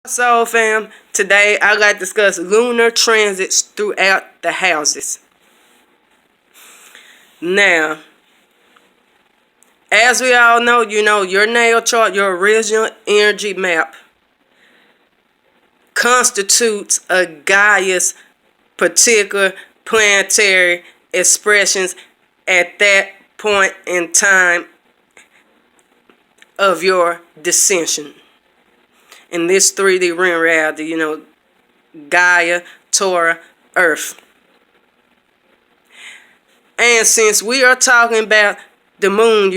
So, fam, today I got to discuss lunar transits throughout the houses. Now, as we all know, your natal chart, your original energy map, constitutes a Gaia's particular planetary expressions at that point in time of your descension. In this 3D realm reality, Gaia, Torah, Earth. And since we are talking about the moon,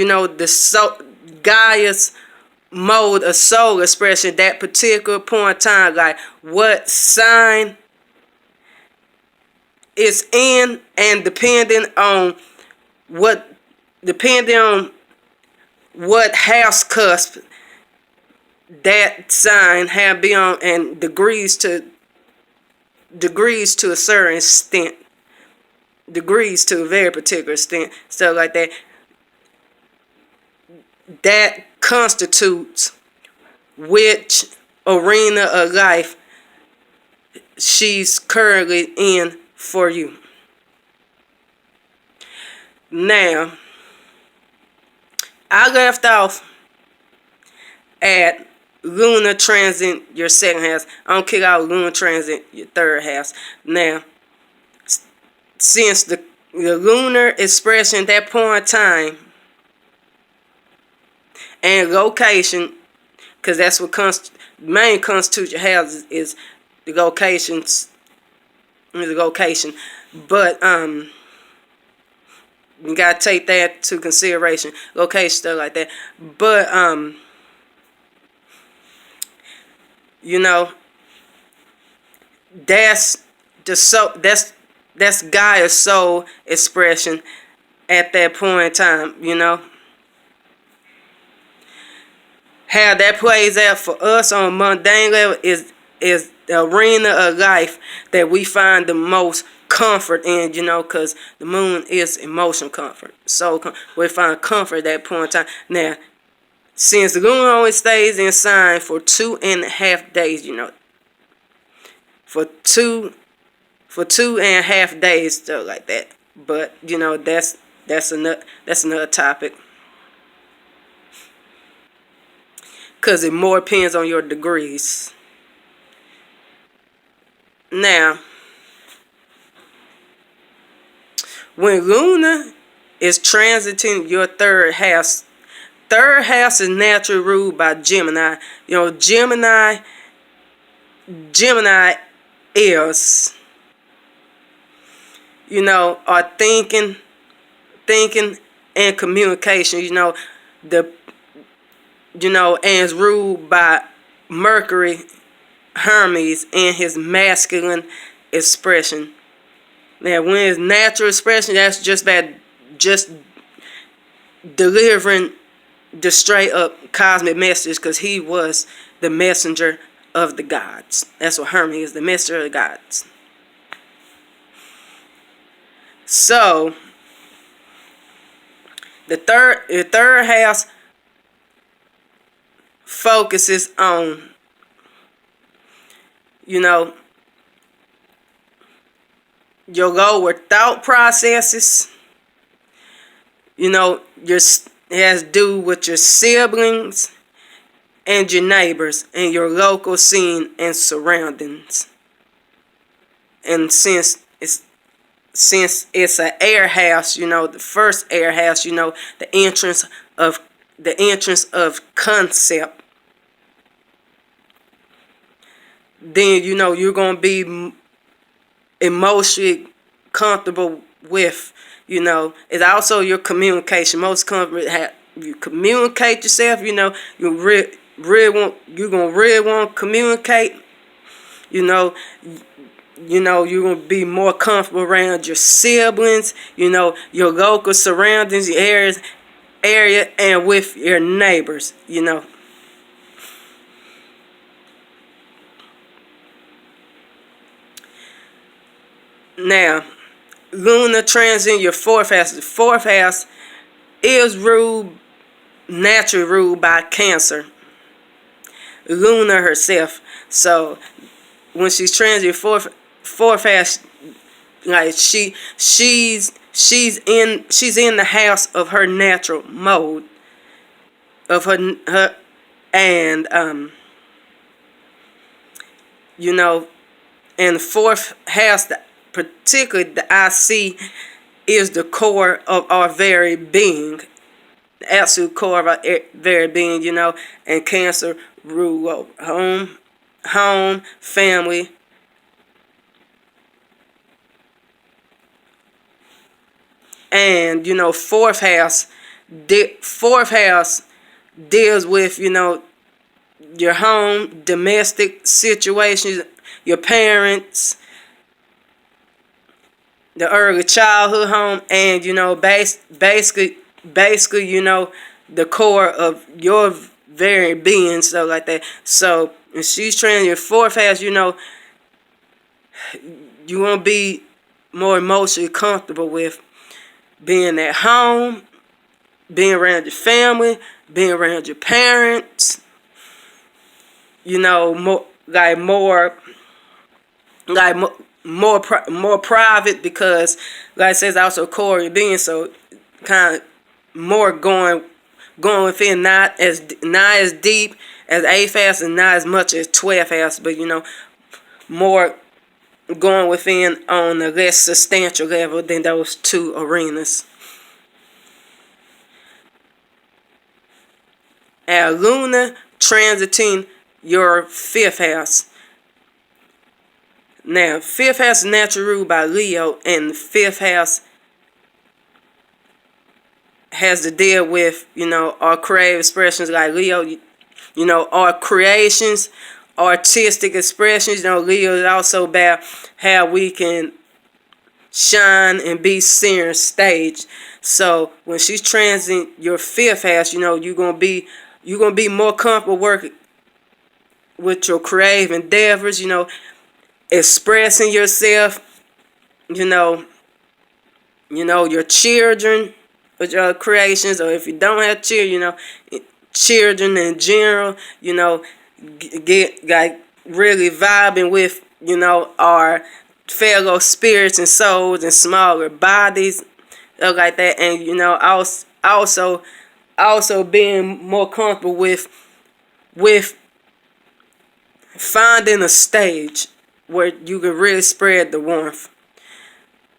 Gaia's mode of soul expression, that particular point in time, like what sign it's in, and depending on what house cusp that sign have been on, and degrees to a certain extent, degrees to a very particular extent, stuff like that. That constitutes which arena of life she's currently in for you. Now, I left off at lunar transit your second house. I don't kick out lunar transit your third house. Now, since the lunar expression at that point in time and location, because that's what main constitutes your houses is the locations. The location, but you gotta take that into consideration. Location, stuff like that. But that's Gaia's soul expression at that point in time. How that plays out for us on a mundane level is the arena of life that we find the most comfort in, because the moon is emotional comfort. So we find comfort at that point in time. Now, since the moon only stays in sign for 2.5 days, for two and a half days, stuff like that. But that's another topic, because it more depends on your degrees. Now, when Luna is transiting your third house is naturally ruled by Gemini. Gemini is, are thinking and communication. And is ruled by Mercury, Hermes, and his masculine expression. Now, when his natural expression, that's just delivering the straight up cosmic message, because he was the messenger of the gods. That's what Hermes is, the messenger of the gods. So, the third house focuses on, your lower thought processes. It has to do with your siblings and your neighbors and your local scene and surroundings. And since it's an air house, the first air house, the entrance of concept, then you're gonna be emotionally comfortable with. It's also your communication. Most companies you communicate yourself. You're gonna really want to communicate. You're gonna be more comfortable around your siblings. Your local surroundings, your area, and with your neighbors. Now, Luna transit your fourth house. The fourth house is naturally ruled by Cancer. Luna herself. So when she's transit fourth house, like she's in the house of her natural mode of her and you know, and the fourth house, particularly the IC, is the core of our very being, the absolute core of our very being, you know. And Cancer rule home, family, and you know, fourth house deals with, you know, your home, domestic situations, your parents, the early childhood home, and you know, basically, you know, the core of your very being, stuff like that. So if she's training your fourth house, you know, you want to be more emotionally comfortable with being at home, being around your family, being around your parents. You know, more private, because like I says, also core of your being. So kind of more going within, not as deep as 8th house and not as much as 12th house, but you know, more going within on a less substantial level than those two arenas. And Luna transiting your 5th house. Now, 5th house is natural ruled by Leo, and the 5th house has to deal with, you know, our creative expressions, like Leo, you know, our creations, artistic expressions. You know, Leo is also about how we can shine and be seen on stage. So when she's transiting your 5th house, you know, you're gonna be more comfortable working with your creative endeavors, you know, expressing yourself, you know, your children with your creations, or if you don't have children, you know, children in general, you know, get like really vibing with, you know, our fellow spirits and souls and smaller bodies, stuff like that. And you know, also being more comfortable with finding a stage where you can really spread the warmth.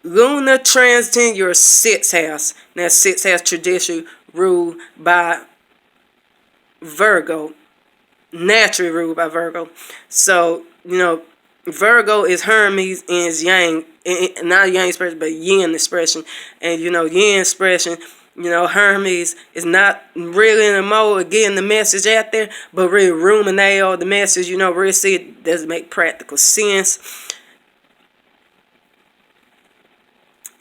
Luna transiting your 6th house. Now, 6th house tradition ruled by Virgo, naturally ruled by Virgo. So you know, Virgo is Hermes and is Yang, not Yang expression, but Yin expression. And you know, Yin expression, you know, Hermes is not really in the mode of getting the message out there, but really ruminate on the message, you know, really see it doesn't make practical sense.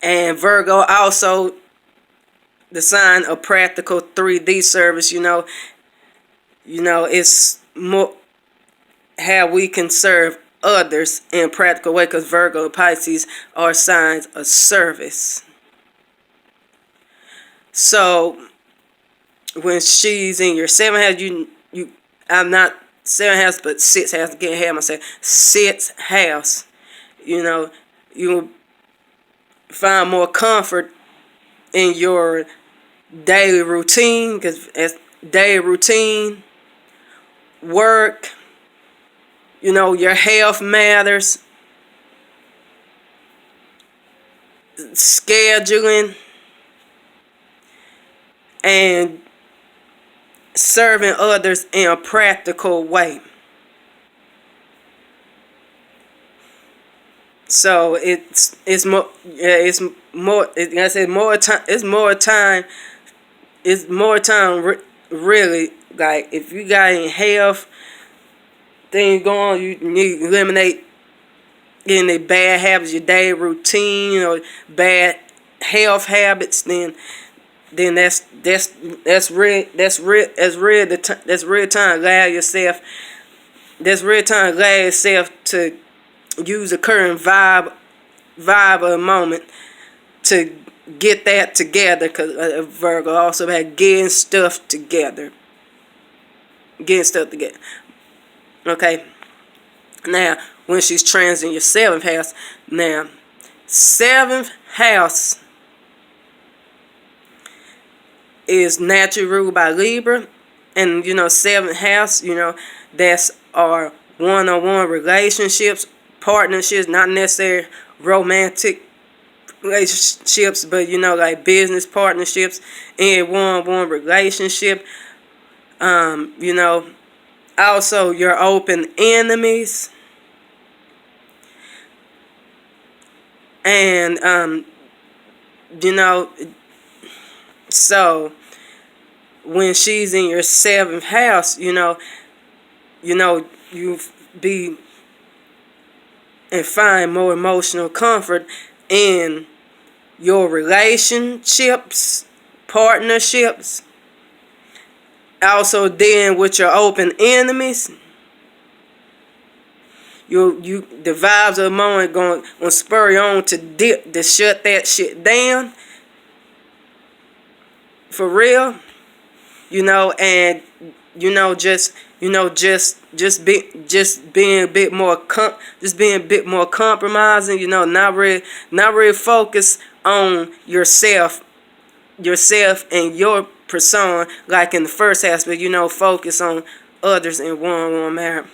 And Virgo also the sign of practical 3D service, you know, it's more how we can serve others in a practical way, because Virgo and Pisces are signs of service. So when she's in your 7th house, I'm not 7th house, but 6th house. Again, have myself 6th house. You know, you find more comfort in your daily routine, because as daily routine, work, you know, your health matters, scheduling, and serving others in a practical way. So it's more, yeah, it's more, like I said, it's more time really, like if you got any health things going on, you need to eliminate any bad habits, your daily routine, or bad health habits, then that's real time. Allow yourself to use the current vibe of the moment to get that together, because Virgo also had getting stuff together. Okay. Now, when she's trans in your 7th house, now, 7th house is naturally ruled by Libra. And, 7th house, that's our one-on-one relationships, partnerships, not necessarily romantic relationships, but, like business partnerships and one-on-one relationship. Also your open enemies. And, so when she's in your 7th house, you be and find more emotional comfort in your relationships, partnerships. Also dealing with your open enemies. The vibes of the moment going to spur you on to shut that shit down. For real. And being a bit more compromising, not really focus on yourself and your persona like in the first aspect, focus on others in one-on-one manner.